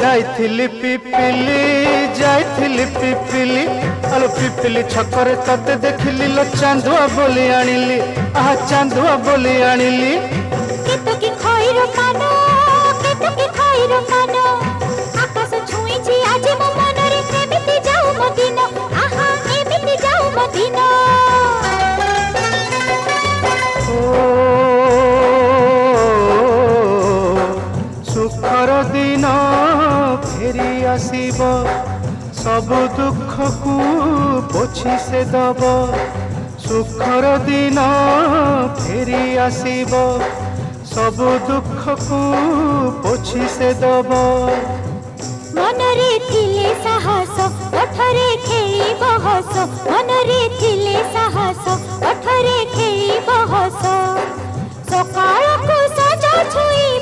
जाइथिली पिपिली जाइथिली पिपिली अलो पिपिली छकरे तते देखिली लो चांदुआ बोली आनिली आहा चांदुआ बोली आनिली केतो की खइरो कानो केतो की खइरो कानो आकाश छुईची आज मो मनरे एमिति जाऊ मो दिन आहा एमिति जाऊ मो दिन सुखर दिन फेरी आसीब सब दुख को पोछि से दब सुखर दिन फेरी आसीब सब दुख को पोछि से दब मनरे थिले साहस ओठरे खेली बहस मनरे थिले साहस ओठरे खेली बहस सकाळ को सजा छुई